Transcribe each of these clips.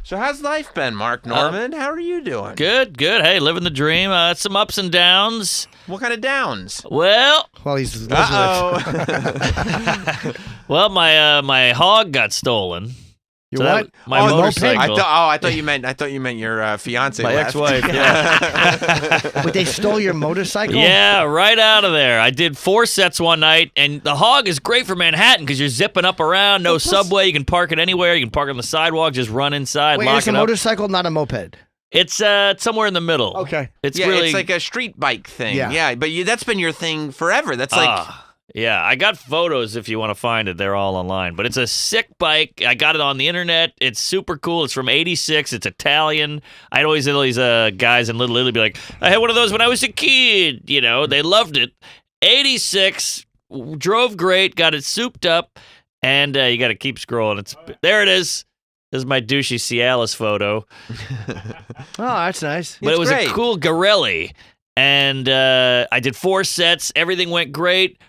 So how's life been, Mark Norman? How are you doing? Good. Hey, living the dream. Some ups and downs. What kind of downs? Well, he's well, my hog got stolen. Your what? My motorcycle. I thought you meant your fiance. My ex-wife. Yeah. But they stole your motorcycle? Yeah, right out of there. I did 4 sets one night, and the hog is great for Manhattan because you're zipping up around. No subway. You can park it anywhere. You can park on the sidewalk. Just run inside. Wait, lock it's it a up. motorcycle, not a moped. It's somewhere in the middle. Okay. It's like a street bike thing. Yeah, but that's been your thing forever. That's like. Yeah, I got photos if you want to find it. They're all online. But it's a sick bike. I got it on the internet. It's super cool. It's from '86. It's Italian. I'd always hear these guys in Little Italy be like, I had one of those when I was a kid. You know, they loved it. '86, drove great, got it souped up, and you got to keep scrolling. There it is. This is my douchey Cialis photo. Oh, that's nice. But it was great. a cool Garelli. And I did 4 sets. Everything went great.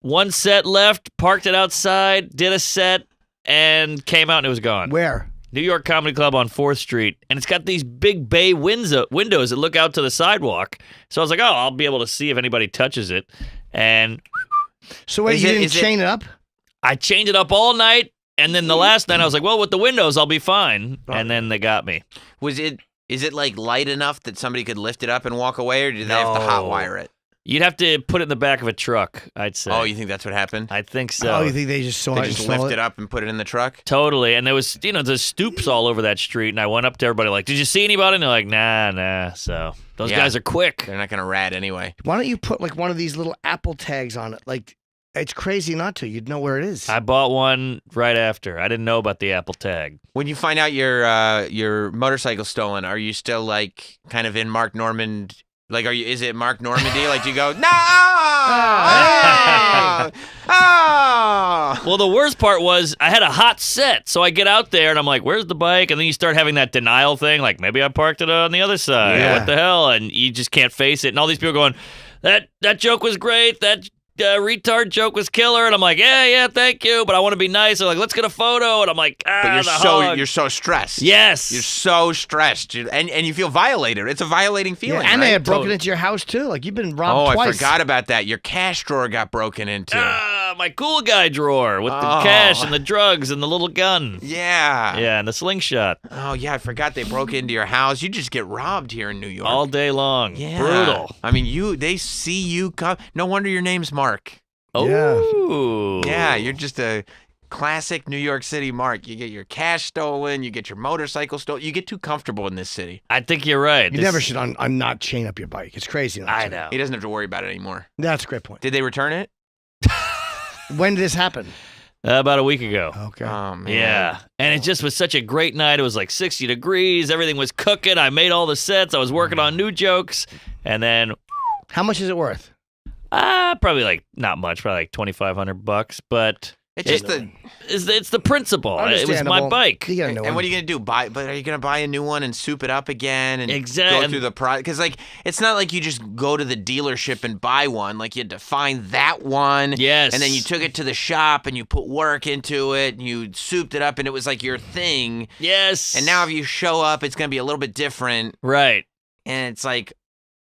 1 set left, parked it outside, did a set, and came out and it was gone. Where? New York Comedy Club on 4th Street. And it's got these big bay windows that look out to the sidewalk. So I was like, I'll be able to see if anybody touches it. And so wait, you didn't chain it up? I chained it up all night. And then the last night I was like, well, with the windows, I'll be fine. And then they got me. Is it like light enough that somebody could lift it up and walk away, or did they have to hotwire it? You'd have to put it in the back of a truck, I'd say. Oh, you think that's what happened? I think so. Oh, you think they just saw it? They just lift it up and put it in the truck? Totally. And there was, there's stoops all over that street. And I went up to everybody like, did you see anybody? And they're like, nah. So those guys are quick. They're not going to rat anyway. Why don't you put like one of these little Apple tags on it? Like, it's crazy not to. You'd know where it is. I bought one right after. I didn't know about the Apple tag. When you find out your motorcycle stolen, are you still like kind of in Mark Norman? Like, is it Mark Normandy? Like, do you go, no! Oh! Well, the worst part was I had a hot set. So I get out there and I'm like, where's the bike? And then you start having that denial thing. Like, maybe I parked it on the other side. Yeah. What the hell? And you just can't face it. And all these people going, that joke was great. That retard joke was killer. And I'm like, yeah, thank you. But I want to be nice. They're like, let's get a photo. And I'm like, but you're so stressed. Yes. You're so stressed. And you feel violated. It's a violating feeling. Yeah, and right? they had broken into your house too. Like, you've been robbed twice. I forgot about that. Your cash drawer got broken into. My cool guy drawer with the cash and the drugs and the little gun. Yeah. Yeah, and the slingshot. Oh, yeah, I forgot they broke into your house. You just get robbed here in New York. All day long. Yeah. Brutal. I mean, they see you come. No wonder your name's Mark. Oh. Yeah, you're just a classic New York City Mark. You get your cash stolen. You get your motorcycle stolen. You get too comfortable in this city. I think you're right. You never should not chain up your bike. It's crazy. I know. He doesn't have to worry about it anymore. That's a great point. Did they return it? When did this happen? About a week ago. Okay. Oh, man. Yeah. And it just was such a great night. It was like 60 degrees. Everything was cooking. I made all the sets. I was working on new jokes. And then... How much is it worth? Probably like not much, probably like $2,500, but it's just it's the principle. It was my bike. You gotta know and what are you gonna do? But are you gonna buy a new one and soup it up again and go through the process? Because like it's not like you just go to the dealership and buy one. Like you had to find that one. Yes. And then you took it to the shop and you put work into it and you souped it up and it was like your thing. Yes. And now if you show up, it's gonna be a little bit different. Right. And it's like,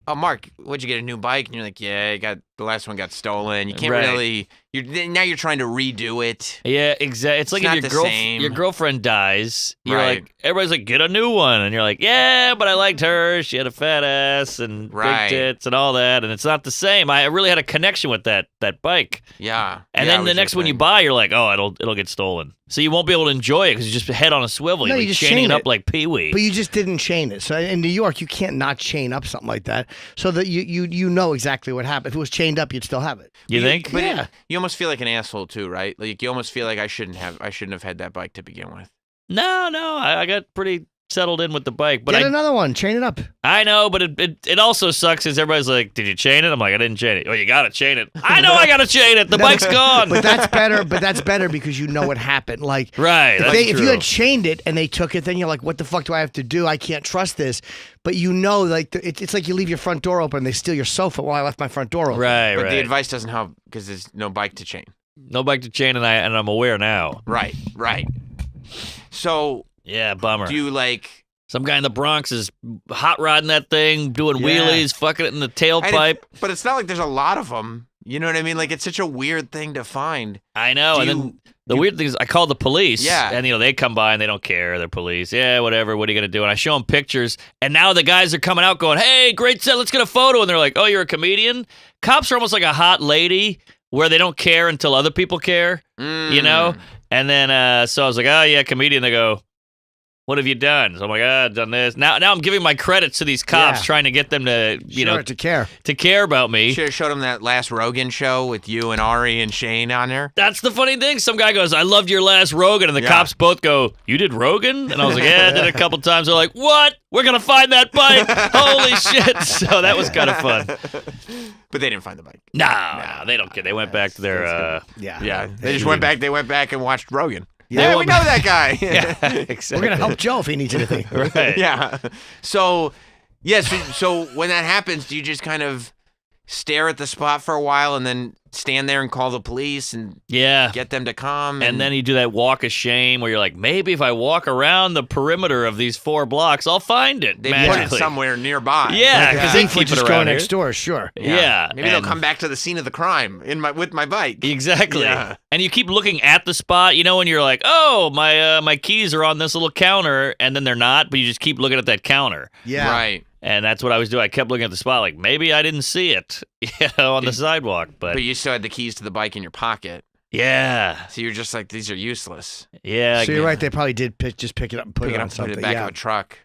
oh, Mark, what'd you get, a new bike? And you're like, yeah, the last one got stolen. You can't really. Now you're trying to redo it. Yeah, exactly. It's like if your girlfriend dies, you're like, everybody's like, get a new one, and you're like, yeah, but I liked her. She had a fat ass and big tits and all that, and it's not the same. I really had a connection with that bike. Yeah. And then the next one you buy, you're like, oh, it'll get stolen. So you won't be able to enjoy it because you just head on a swivel. No, you're just chaining chain it up like Pee-wee. But you just didn't chain it. So in New York, you can't not chain up something like that. So that you know exactly what happened. If it was chained up, you'd still have it. You think? But yeah. You almost feel like an asshole too, right? Like you almost feel like I shouldn't have had that bike to begin with. No, I got pretty settled in with the bike. But Get another one. Chain it up. I know, but it also sucks because everybody's like, did you chain it? I'm like, I didn't chain it. Oh, you got to chain it. I know I got to chain it. The bike's gone. But that's better because you know what happened. Like, right. If you had chained it and they took it, then you're like, what the fuck do I have to do? I can't trust this. But you know, like, it's like you leave your front door open and they steal your sofa. Well, I left my front door open. Right, But the advice doesn't help because there's no bike to chain. No bike to chain, and I'm aware now. Right. So Yeah, bummer. Do you like... Some guy in the Bronx is hot rodding that thing, doing wheelies, fucking it in the tailpipe. But it's not like there's a lot of them. You know what I mean? Like, it's such a weird thing to find. I know. Then the weird thing is I call the police. Yeah. And, they come by and they don't care. They're police. Yeah, whatever. What are you going to do? And I show them pictures. And now the guys are coming out going, hey, great set. Let's get a photo. And they're like, oh, you're a comedian? Cops are almost like a hot lady where they don't care until other people care, And then, so I was like, oh, yeah, comedian. They go, what have you done? So I'm like, I've done this. Now I'm giving my credits to these cops, trying to get them to, to care about me. Should have showed them that last Rogan show with you and Ari and Shane on there. That's the funny thing. Some guy goes, I loved your last Rogan. And the cops both go, you did Rogan? And I was like, yeah, I did it a couple times. They're like, what? We're going to find that bike. Holy shit. So that was kind of fun. But they didn't find the bike. No, they don't care. They went back to their... They just went back. They went back and watched Rogan. Yeah, we know that guy. Exactly. We're going to help Joe if he needs anything. Right. Yeah. So when that happens, do you just kind of stare at the spot for a while and then stand there and call the police and get them to come? And then you do that walk of shame where you're like, maybe if I walk around the perimeter of these 4 blocks, I'll find it. They put it somewhere nearby. Yeah, because they keep it around next door, sure. Yeah. Maybe they'll come back to the scene of the crime with my bike. Exactly. Yeah. And you keep looking at the spot, when you're like, oh, my keys are on this little counter, and then they're not, but you just keep looking at that counter. Yeah. Right. And that's what I was doing. I kept looking at the spot like, maybe I didn't see it, on the sidewalk. But you still had the keys to the bike in your pocket. Yeah. So you're just like, these are useless. Yeah. So you're right. They probably did just pick it up and put it on something. Put it back of a truck.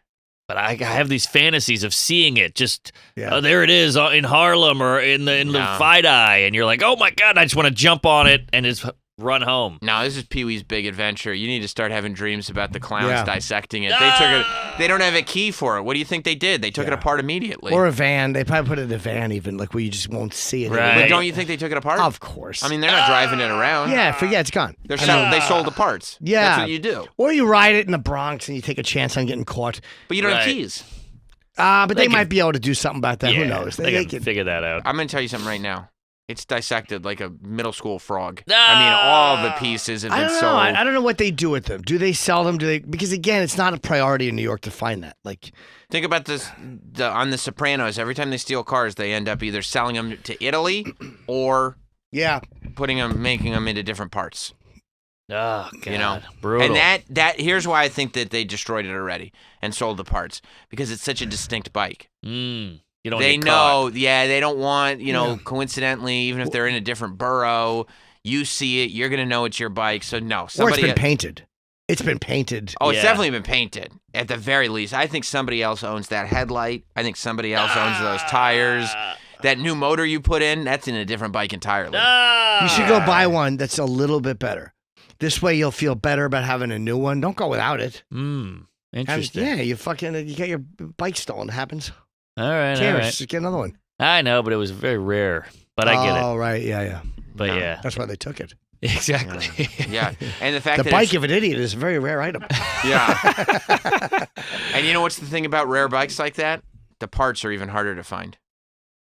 But I have these fantasies of seeing it. Just, there it is in Harlem or in the Fidei. And you're like, oh, my God, I just want to jump on it and just run home. No, this is Pee-wee's big adventure. You need to start having dreams about the clowns dissecting it. They took it. They don't have a key for it. What do you think they did? They took it apart immediately. Or a van. They probably put it in a van even, like where you just won't see it. Right. But don't you think they took it apart? Of course. I mean, they're not driving it around. Yeah, it's gone. They sold the parts. Yeah. That's what you do. Or you ride it in the Bronx and you take a chance on getting caught. But you don't have keys. But they might be able to do something about that. Yeah, Who knows? They can figure that out. I'm going to tell you something right now. It's dissected like a middle school frog. I mean, all the pieces have been sold. I don't know what they do with them. Do they sell them? Because again, it's not a priority in New York to find that. Like, think about this on The Sopranos. Every time they steal cars, they end up either selling them to Italy or making them into different parts. Oh God, brutal. And that here's why I think that they destroyed it already and sold the parts, because it's such a distinct bike. You don't they get know, caught. they don't want, coincidentally, even if they're in a different borough, you see it, you're going to know it's your bike. So, no. Or it's been painted. It's been painted. Oh, it's definitely been painted, at the very least. I think somebody else owns that headlight. I think somebody else owns those tires. That new motor you put in, that's in a different bike entirely. You should go buy one that's a little bit better. This way you'll feel better about having a new one. Don't go without it. Interesting. You get your bike stolen. It happens. All right. Just get another one. I know, but it was very rare. But I get it. Oh, right. Yeah. But yeah. That's why they took it. Exactly. Yeah. And the fact the that bike of an idiot is a very rare item. Yeah. And you know what's the thing about rare bikes like that? The parts are even harder to find.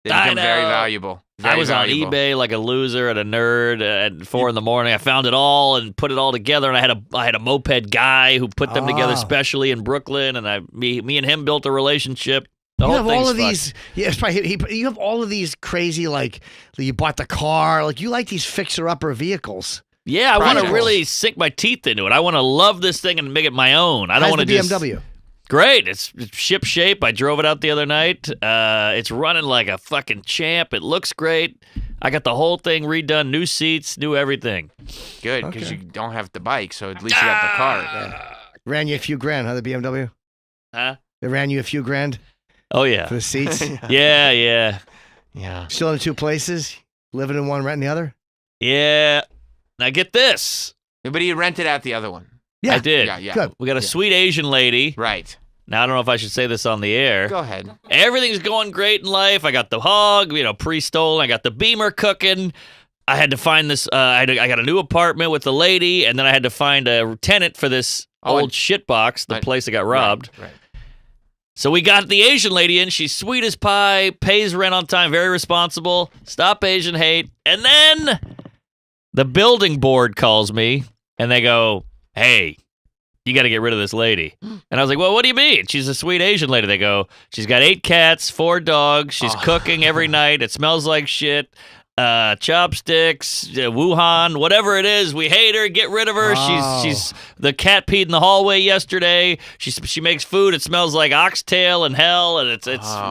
They become very valuable. I was on eBay like a loser and a nerd at 4 a.m. I found it all and put it all together, and I had a moped guy who put them together specially in Brooklyn, and me and him built a relationship. You have all of these. Yeah, you have all of these crazy, like, you bought the car. Like, you like these fixer-upper vehicles. Yeah, I want to really sink my teeth into it. I want to love this thing and make it my own. I don't want to just. BMW? Great. It's ship shape. I drove it out the other night. It's running like a fucking champ. It looks great. I got the whole thing redone, new seats, new everything. Good, because you don't have the bike, so at least you got the car. Yeah. Ran you a few grand, huh, the BMW? Huh? They ran you a few grand? Oh, yeah. For the seats? Yeah. Still in 2 places? Living in one, renting the other? Yeah. Now get this. But he rented out the other one. Yeah. I did. Yeah. Good. We got a sweet Asian lady. Right. Now, I don't know if I should say this on the air. Go ahead. Everything's going great in life. I got the HOG, pre-stolen. I got the Beamer cooking. I had to find this. I got a new apartment with the lady, and then I had to find a tenant for this old shitbox, the place that got robbed. Right. So we got the Asian lady in. She's sweet as pie, pays rent on time, very responsible. Stop Asian hate. And then the building board calls me, and they go, hey, you got to get rid of this lady. And I was like, well, what do you mean? She's a sweet Asian lady. They go, she's got 8 cats, 4 dogs. She's cooking every night. It smells like shit. Chopsticks, Wuhan, whatever it is, we hate her. Get rid of her. She's the cat peed in the hallway yesterday. She makes food. It smells like oxtail and hell, and it's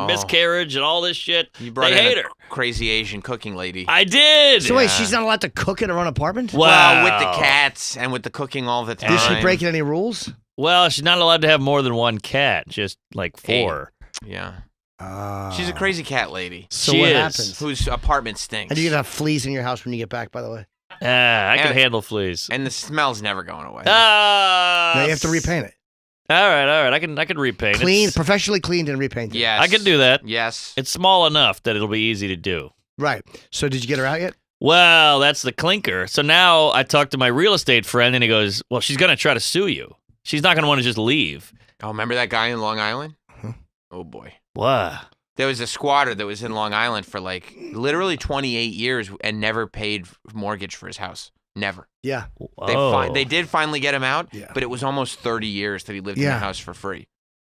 miscarriage and all this shit. You brought they in hate a her. Crazy Asian cooking lady. I did. So wait, she's not allowed to cook in her own apartment? Well, with the cats and with the cooking all the time. Is she breaking any rules? Well, she's not allowed to have more than 1 cat, just like 4. Yeah. She's a crazy cat lady. So she what is. happens? Whose apartment stinks. And you're going to have fleas in your house when you get back, by the way? I can handle fleas. And the smell's never going away. Now you have to repaint it. All right. I can repaint it. It's Professionally cleaned and repainted. Yes. I can do that. Yes. It's small enough that it'll be easy to do. Right. So did you get her out yet? Well, that's the clinker. So now I talked to my real estate friend, and he goes, well, she's going to try to sue you. She's not going to want to just leave. Oh, remember that guy in Long Island? Oh, boy. What? There was a squatter that was in Long Island for like literally 28 years and never paid mortgage for his house. Never. Yeah. They did finally get him out, Yeah. but it was almost 30 years that he lived in the house for free.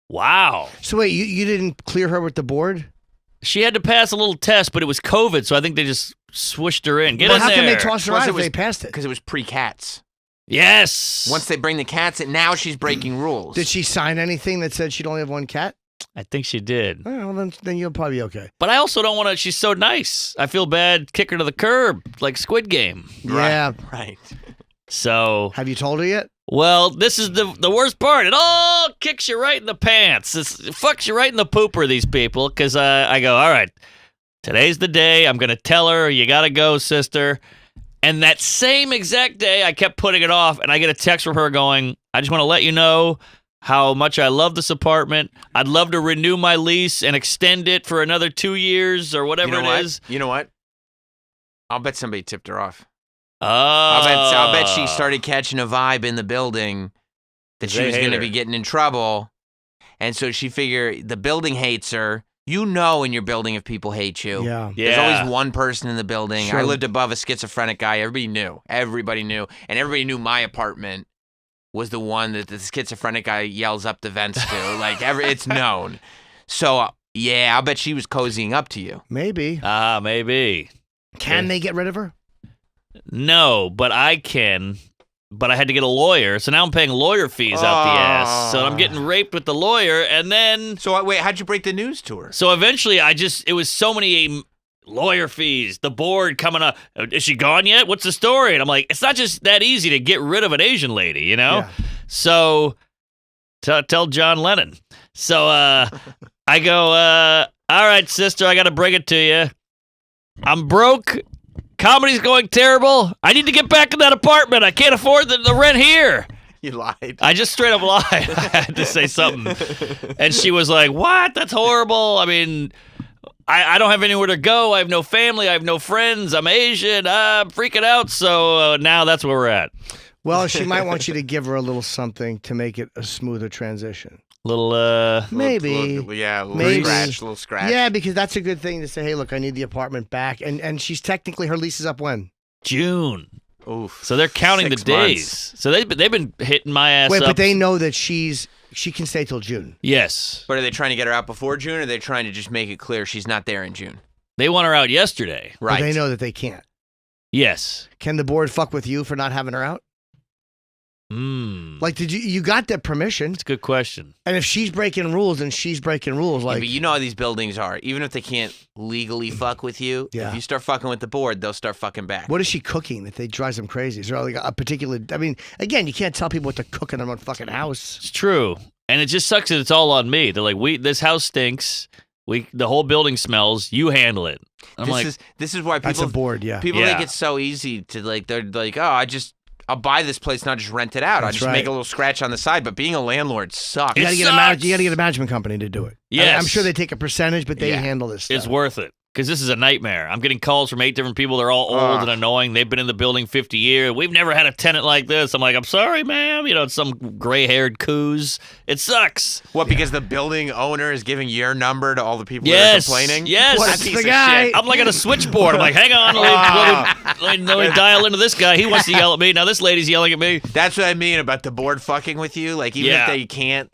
Wow. So wait, you didn't clear her with the board? She had to pass a little test, but it was COVID, so I think they just swished her in. Get Well, in how there. can they toss her Plus out it if was- they passed it? Because it was pre-cats. Yes. Once they bring the cats in, now she's breaking rules. Did she sign anything that said she'd only have 1 cat? I think she did. Oh, well, then you'll probably be okay. But I also don't want to. She's so nice. I feel bad kick her to the curb like Squid Game. Yeah. Right. So, Have you told her yet? well, this is the worst part. It all kicks you right in the pants. It fucks you right in the pooper, these people, because I go, all right, today's the day. I'm going to tell her, you got to go, sister. And that same exact day, I kept putting it off, and I get a text from her going, I just want to let you know how much I love this apartment. I'd love to renew my lease and extend it for another 2 years or whatever it is. You know what? I'll bet somebody tipped her off. Oh. I'll bet she started catching a vibe in the building that she They was hate going to her. be getting in trouble. And so she figured the building hates her. You know in your building if people hate you. Yeah. There's always one person in the building. Sure. I lived above a schizophrenic guy. Everybody knew. And everybody knew my apartment was the one that the schizophrenic guy yells up the vents to. It's known. So, yeah, I'll bet she was cozying up to you. Maybe. Maybe. Can they get rid of her? No, but I can. But I had to get a lawyer, so now I'm paying lawyer fees out the ass. So I'm getting raped with the lawyer, and then... So, wait, how'd you break the news to her? So eventually, it was so many lawyer fees, the board coming up. Is she gone yet? What's the story? And I'm like, it's not just that easy to get rid of an Asian lady, you know? Yeah. So tell John Lennon. So I go, all right, sister, I got to bring it to you. I'm broke. Comedy's going terrible. I need to get back in that apartment. I can't afford the rent here. You lied. I just straight up lied. I had to say something. And she was like, what? That's horrible. I mean, I don't have anywhere to go. I have no family. I have no friends. I'm Asian. I'm freaking out. So now that's where we're at. Well, she might want you to give her a little something to make it a smoother transition. Maybe. Little scratch. Yeah, because that's a good thing to say, hey, look, I need the apartment back. And she's technically, her lease is up when? June. Oof. So they're counting 6 the days. months. So they've been hitting my ass Wait, up. but they know that she can stay till June. Yes. But are they trying to get her out before June, or are they trying to just make it clear she's not there in June? They want her out yesterday. Right. But they know that they can't. Yes. Can the board fuck with you for not having her out? Like, did you got that permission? That's a good question. And if she's breaking rules, then she's breaking rules. Yeah, Like, but you know how these buildings are. Even if they can't legally fuck with you, Yeah. if you start fucking with the board, they'll start fucking back. what is she cooking that they drives them crazy? Is there like a particular? I mean, again, you can't tell people what to cook in their own fucking house. It's true. And it just sucks that it's all on me. They're like, this house stinks. The whole building smells. You handle it. I'm This is why That's people a board, yeah. people Yeah. think it's so easy to they're like, oh, I'll buy this place, not just rent it out. I That's just right. make a little scratch on the side. But being a landlord sucks. You It gotta, sucks. you gotta get a management company to do it. Yes. I'm sure they take a percentage, but they Yeah. handle this stuff. It's worth it. because this is a nightmare. I'm getting calls from 8 different people. They're all old and annoying. They've been in the building 50 years. We've never had a tenant like this. I'm like, I'm sorry, ma'am. You know, it's some gray-haired coos. It sucks. What, because the building owner is giving your number to all the people that are complaining? Yes. That's Piece the of guy. shit. I'm like at a switchboard. I'm like, hang on. Let me dial into this guy. He wants to yell at me. Now this lady's yelling at me. That's what I mean about the board fucking with you. Like, even Yeah. if they can't,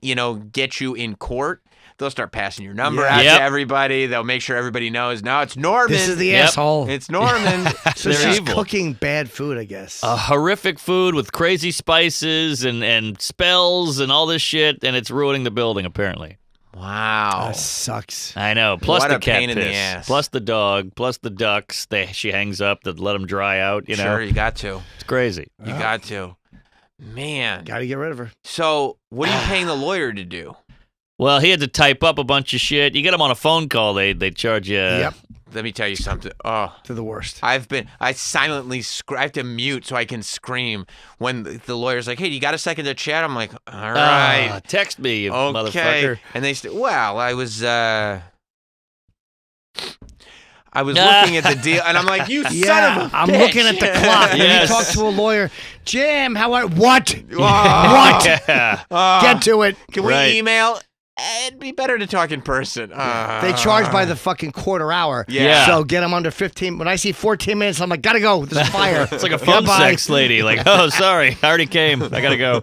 get you in court, they'll start passing your number Yeah. out Yep. to everybody. They'll make sure everybody knows, no, it's Norman. This is the Yep. asshole. It's Norman. So They're she's evil. cooking bad food, I guess. Horrific food with crazy spices and spells and all this shit, and it's ruining the building, apparently. Wow. That sucks. I know. Plus What the a cat pain in piss. the ass. Plus the dog. Plus the ducks. She hangs up to let them dry out. You know, Sure, you got to. it's crazy. You got to. Man. Got to get rid of her. So, what are you paying the lawyer to do? Well, he had to type up a bunch of shit. You get him on a phone call, they charge you. Yep. Let me tell you something. Oh, To the worst. I silently, I have to mute so I can scream when the lawyer's like, hey, you got a second to chat? I'm like, all right. Text me, you Okay. motherfucker. And they say, well, I was looking at the deal, and I'm like, you son of a I'm bitch. looking at the clock. When Yes. you talk to a lawyer, Jim, what? What? Yeah. Get to it. Can we Right. email? It'd be better to talk in person. They charge by the fucking quarter hour. Yeah. So get them under 15. When I see 14 minutes, I'm like, gotta go. There's a fire. It's like a phone Goodbye. sex lady. Like, oh, sorry, I already came. I gotta go.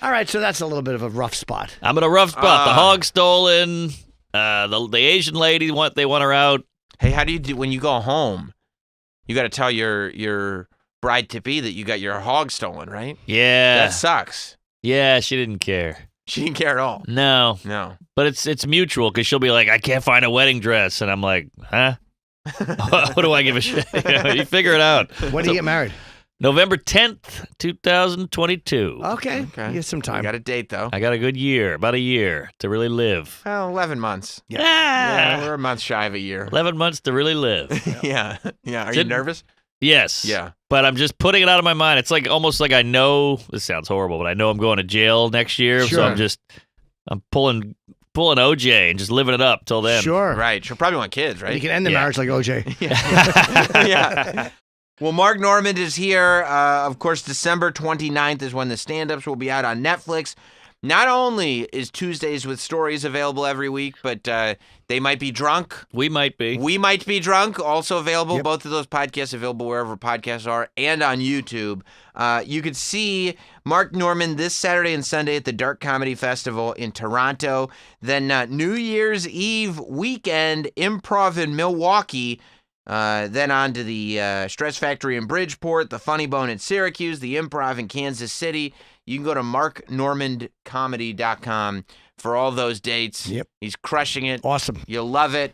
All right, so that's a little bit of a rough spot. I'm in a rough spot. The hog stolen. The Asian lady they want her out. Hey, how do you do when you go home? You got to tell your bride to be that you got your hog stolen, right? Yeah. That sucks. Yeah, she didn't care. She didn't care at all. No, No. but it's mutual because she'll be like, I can't find a wedding dress, and I'm like, huh? What do I give a shit? You figure it out. When do you get married? November 10th, 2022. Okay. You get some You time. got a date though. I got a good year, about a year to really live. Well, 11 months. Yeah. Yeah, we're a month shy of a year. 11 months to really live. Yeah. Yeah. Are you Didn't- nervous? Yes. Yeah. But I'm just putting it out of my mind. It's like almost like I know, this sounds horrible, but I know I'm going to jail next year. Sure. So I'm pulling OJ and just living it up till then. Sure. Right. She'll probably want kids, right? You can end the Yeah. marriage like OJ. Yeah. Well, Mark Normand is here. Of course, December 29th is when the stand-ups will be out on Netflix. Not only is Tuesdays with Stories available every week, but They Might Be Drunk. We might be. We Might Be Drunk, also available. Yep. Both of those podcasts available wherever podcasts are and on YouTube. You could see Mark Normand this Saturday and Sunday at the Dark Comedy Festival in Toronto. Then New Year's Eve weekend, Improv in Milwaukee. Then on to the Stress Factory in Bridgeport, the Funny Bone in Syracuse, the Improv in Kansas City. You can go to marknormandcomedy.com for all those dates. Yep. He's crushing it. Awesome. You'll love it.